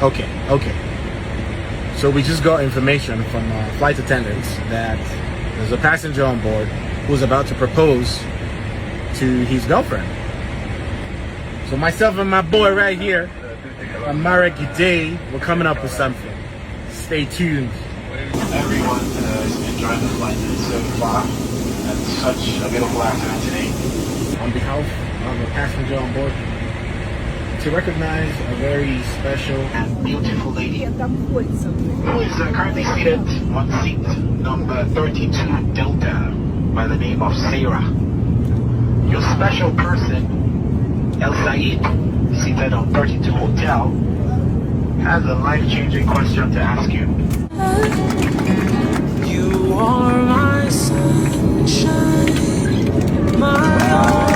Okay. So we just got information from flight attendants that there's a passenger on board who's about to propose to his girlfriend. So myself and my boy right here, Amara Gide, we're coming up with something. Stay tuned. Everyone is enjoying the flight so far, and such a beautiful afternoon today. On behalf of the passenger on board, to recognize a very special And beautiful lady who is currently seated on seat number 32 Delta by the name of Sarah. Your special person, El Said, seated on 32 Hotel, has a life-changing question to ask you. You are my sunshine, my